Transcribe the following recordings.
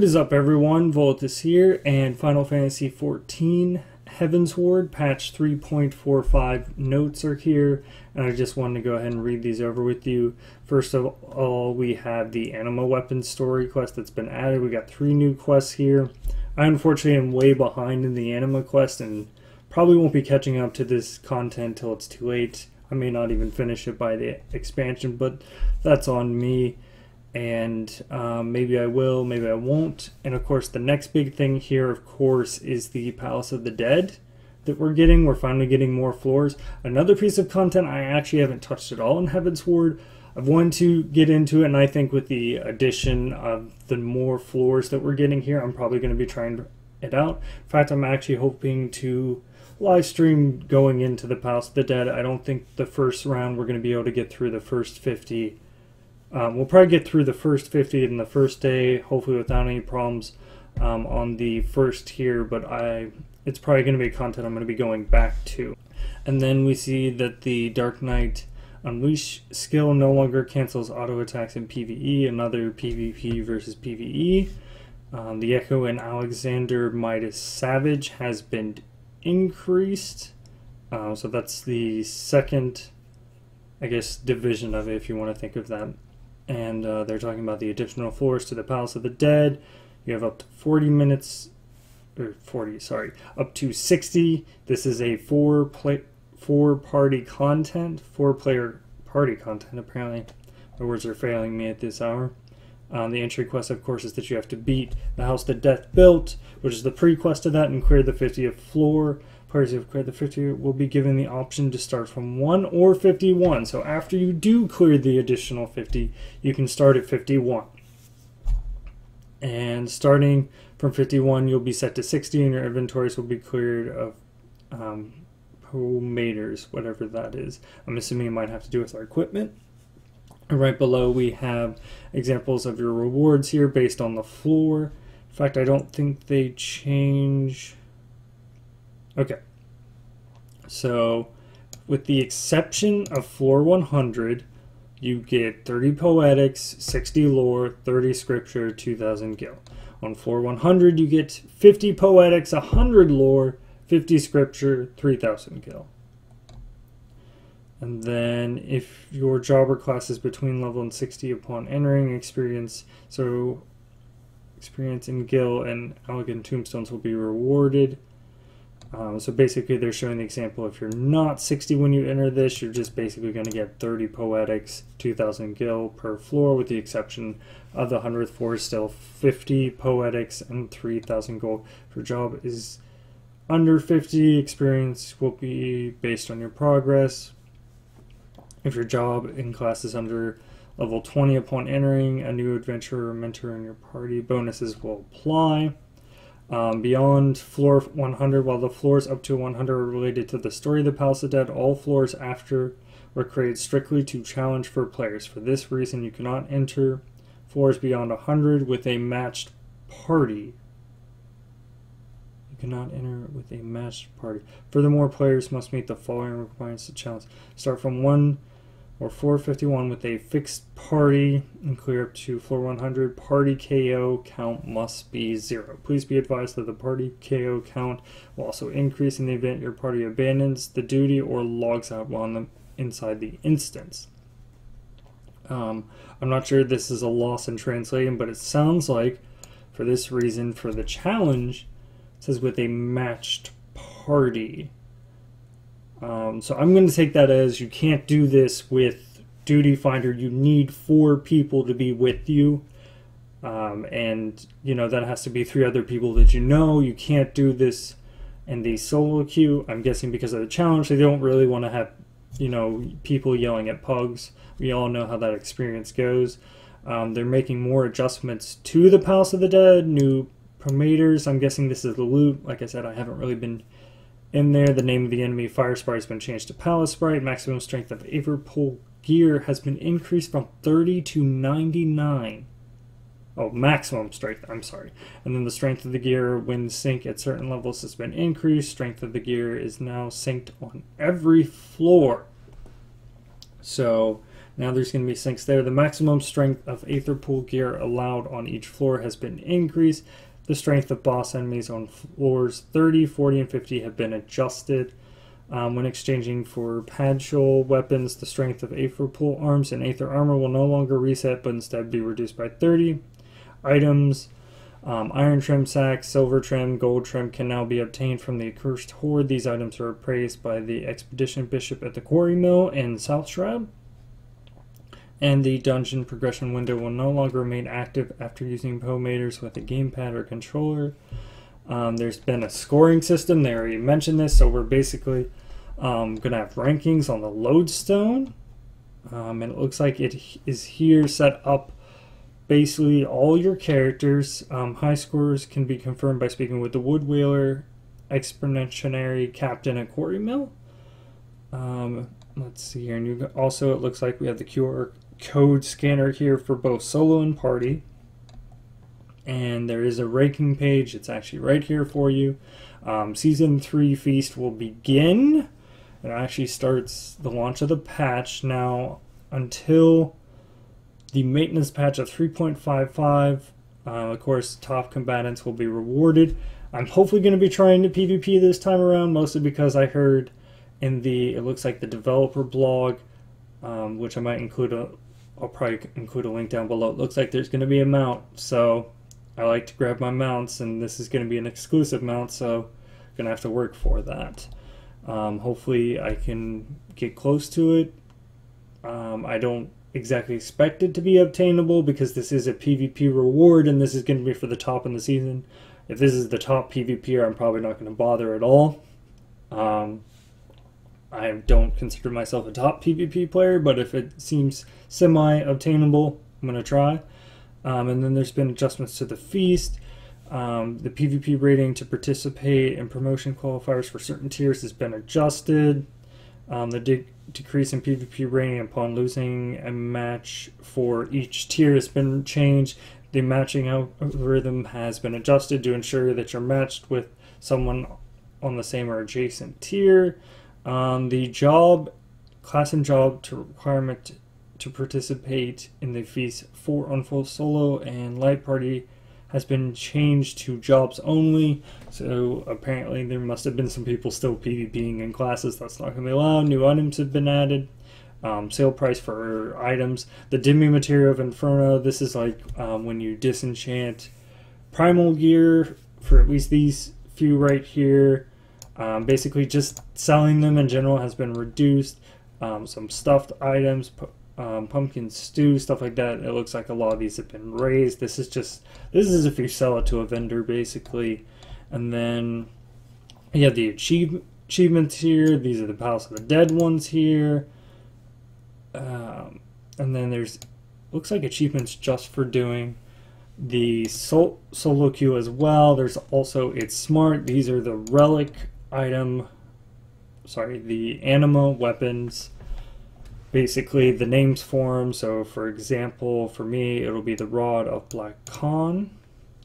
What is up, everyone? Volathis here, and Final Fantasy XIV Heavensward patch 3.45 notes are here, and I just wanted to go ahead and read these over with you. First of all, we have the Anima Weapons story quest that's been added. We got 3 new quests here. I unfortunately am way behind in the Anima quest and probably won't be catching up to this content till it's too late. I may not even finish it by the expansion, but that's on me. And maybe I will, maybe I won't. And of course, the next big thing here, of course, is the Palace of the Dead that we're getting. We're finally getting more floors. Another piece of content I actually haven't touched at all in Heavensward. I've wanted to get into it, and I think with the addition of the more floors that we're getting here, I'm probably going to be trying it out. In fact, I'm actually hoping to live stream going into the Palace of the Dead. I don't think the first round we're going to be able to get through the first 50. We'll probably get through the first 50 in the first day, hopefully without any problems on the first here, but it's probably going to be content I'm going to be going back to. And then we see that the Dark Knight Unleash skill no longer cancels auto attacks in PvE, another PvP versus PvE. The Echo and Alexander Midas Savage has been increased, so that's the second, I guess, division of it, if you want to think of that. And they're talking about the additional floors to the Palace of the Dead. You have up to 40 minutes, or 40, sorry, up to 60. This is a four-player party content, apparently. My words are failing me at this hour. The entry quest, of course, is that you have to beat the house that Death built, which is the pre-quest to that, and clear the 50th floor. Players who have cleared the 50 will be given the option to start from 1 or 51. So after you do clear the additional 50, you can start at 51. And starting from 51, you'll be set to 60, and your inventories will be cleared of pomaters, whatever that is. I'm assuming it might have to do with our equipment. And right below, we have examples of your rewards here based on the floor. In fact, I don't think they change. Okay, so with the exception of floor 100, you get 30 poetics, 60 lore, 30 scripture, 2,000 gil. On floor 100, you get 50 poetics, 100 lore, 50 scripture, 3,000 gil. And then if your jobber class is between level and 60 upon entering, experience in gil and elegant tombstones will be rewarded. So basically they're showing the example, if you're not 60 when you enter this, you're just basically going to get 30 poetics, 2,000 gil per floor, with the exception of the 100th floor is still 50 poetics and 3,000 gold. If your job is under 50, experience will be based on your progress. If your job in class is under level 20 upon entering, a new adventurer or mentor in your party, bonuses will apply. Beyond floor 100, while the floors up to 100 are related to the story of the Palace of the Dead, all floors after were created strictly to challenge for players. For this reason, you cannot enter floors beyond 100 with a matched party. You cannot enter with a matched party. Furthermore, players must meet the following requirements to challenge. Start from 1 or 451 with a fixed party and clear up to floor 100. Party KO count must be 0. Please be advised that the party KO count will also increase in the event your party abandons the duty or logs out while inside the instance. I'm not sure this is a loss in translating, but it sounds like for this reason, for the challenge, it says with a matched party. So I'm going to take that as you can't do this with Duty Finder. You need 4 people to be with you. And, you know, that has to be 3 other people that you know. You can't do this in the solo queue. I'm guessing because of the challenge, they don't really want to have, you know, people yelling at pugs. We all know how that experience goes. They're making more adjustments to the Palace of the Dead, new promoters. I'm guessing this is the loot. Like I said, I haven't really been in there. The name of the enemy fire sprite has been changed to Palace Sprite. Maximum strength of Averpole gear has been increased from 30 to 99. Oh, maximum strength, I'm sorry. And then the strength of the gear when synced at certain levels has been increased. Strength of the gear is now synced on every floor. So Now there's going to be sinks there. The maximum strength of Aether Pool gear allowed on each floor has been increased. The strength of boss enemies on floors 30, 40, and 50 have been adjusted. When exchanging for Padshol weapons, the strength of Aether Pool arms and Aether armor will no longer reset, but instead be reduced by 30. Items, iron trim sack, silver trim, gold trim can now be obtained from the Accursed Horde. These items are appraised by the Expedition Bishop at the Quarry Mill in South Shroud. And the dungeon progression window will no longer remain active after using Poematers with a gamepad or controller. There's been a scoring system. They already mentioned this, so we're basically going to have rankings on the lodestone. And it looks like it is here set up basically all your characters. High scores can be confirmed by speaking with the Wood Whaler, Exponentiary Captain at Quarry Mill. Let's see here. And also, it looks like we have the QR code scanner here for both solo and party. And there is a ranking page. It's actually right here for you. Season 3 Feast will begin. It actually starts the launch of the patch now until the maintenance patch of 3.55. Of course, top combatants will be rewarded. I'm hopefully going to be trying to PvP this time around, mostly because I heard in the, it looks like the developer blog, which I might include I'll probably include a link down below. It looks like there's going to be a mount, so I like to grab my mounts, and this is going to be an exclusive mount, so I'm going to have to work for that. Hopefully I can get close to it. I don't exactly expect it to be obtainable because this is a PvP reward, and this is going to be for the top in the season. If this is the top PvPer, I'm probably not going to bother at all. I don't consider myself a top PvP player, but if it seems semi-obtainable, I'm going to try. And then there's been adjustments to the feast. The PvP rating to participate in promotion qualifiers for certain tiers has been adjusted. The decrease in PvP rating upon losing a match for each tier has been changed. The matching algorithm has been adjusted to ensure that you're matched with someone on the same or adjacent tier. The job, class and job to requirement to participate in the feast for on full solo and light party has been changed to jobs only. So apparently there must have been some people still PvPing in classes. That's not going to be allowed. New items have been added. Sale price for items. The Demi Materia of Inferno. This is like when you disenchant primal gear for at least these few right here. Basically just selling them in general has been reduced. Some stuffed items, pumpkin stew, stuff like that. It looks like a lot of these have been raised. This is if you sell it to a vendor basically. And then you have the achievements here. These are the Palace of the Dead ones here. And then there's, looks like achievements just for doing the solo queue as well. There's also It's Smart. These are the relic item, the anima weapons. Basically the names for them. So for example, for me it'll be the Rod of Black Khan,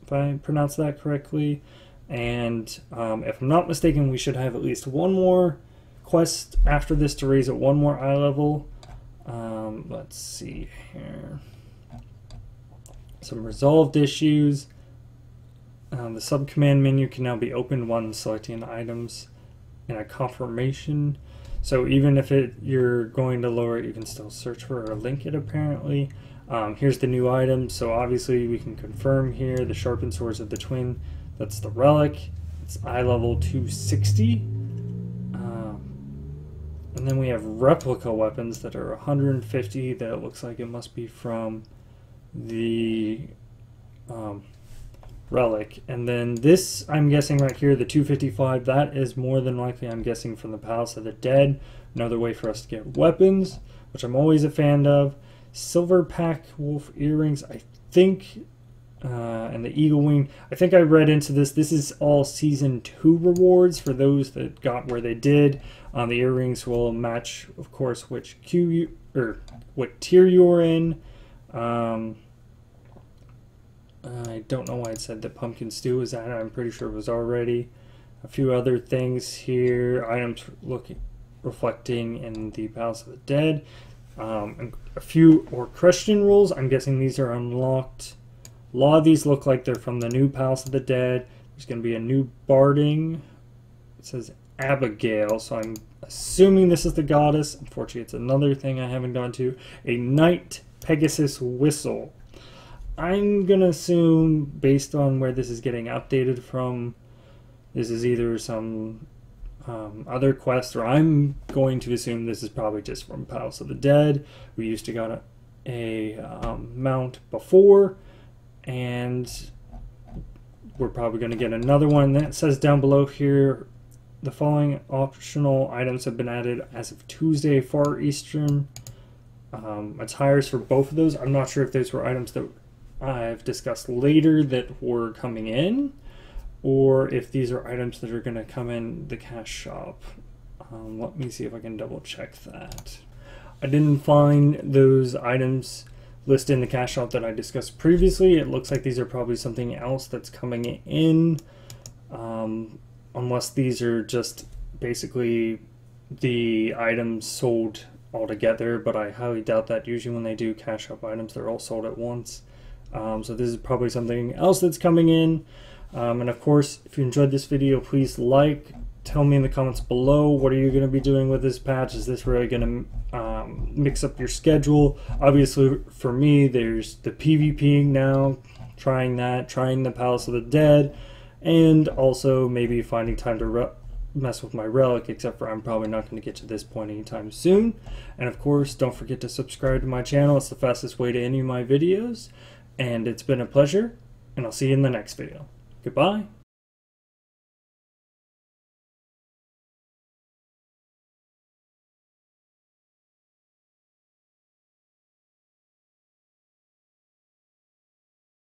if I pronounce that correctly. And if I'm not mistaken, we should have at least one more quest after this to raise it one more eye level. Let's see here. Some resolved issues. The sub-command menu can now be opened when selecting items in a confirmation. So even if you're going to lower it, you can still search for or link it apparently. Here's the new item. So obviously we can confirm here the sharpened swords of the twin. That's the relic. It's eye level 260. And then we have replica weapons that are 150. That it looks like it must be from the relic. And then this, I'm guessing right here, the 255, that is more than likely, I'm guessing, from the Palace of the Dead. Another way for us to get weapons, which I'm always a fan of. Silver Pack Wolf earrings, I think, and the Eagle Wing. I think I read into this. This is all Season 2 rewards for those that got where they did. The earrings will match, of course, which what tier you're in. I don't know why it said that pumpkin stew was added. I'm pretty sure it was already. A few other things here. Items reflecting in the Palace of the Dead. And a few or Christian rules. I'm guessing these are unlocked. A lot of these look like they're from the new Palace of the Dead. There's going to be a new barding. It says Abigail, so I'm assuming this is the goddess. Unfortunately, it's another thing I haven't gone to. A Night Pegasus Whistle. I'm going to assume, based on where this is getting updated from, this is either some other quest, or I'm going to assume this is probably just from Palace of the Dead. We used to got a mount before, and we're probably going to get another one. That says down below here, the following optional items have been added as of Tuesday, Far Eastern. Attires for both of those. I'm not sure if those were items that I've discussed later that were coming in, or if these are items that are going to come in the cash shop. Let me see if I can double check that. I didn't find those items listed in the cash shop that I discussed previously. It looks like these are probably something else that's coming in, unless these are just basically the items sold all together, but I highly doubt that. Usually when they do cash shop items, they're all sold at once. So this is probably something else that's coming in. And of course, if you enjoyed this video, please like. Tell me in the comments below, what are you going to be doing with this patch? Is this really going to mix up your schedule? Obviously, for me, there's the PvP now, trying the Palace of the Dead, and also maybe finding time to mess with my relic, except for I'm probably not going to get to this point anytime soon. And of course, don't forget to subscribe to my channel. It's the fastest way to any of my videos. And it's been a pleasure, and I'll see you in the next video. Goodbye.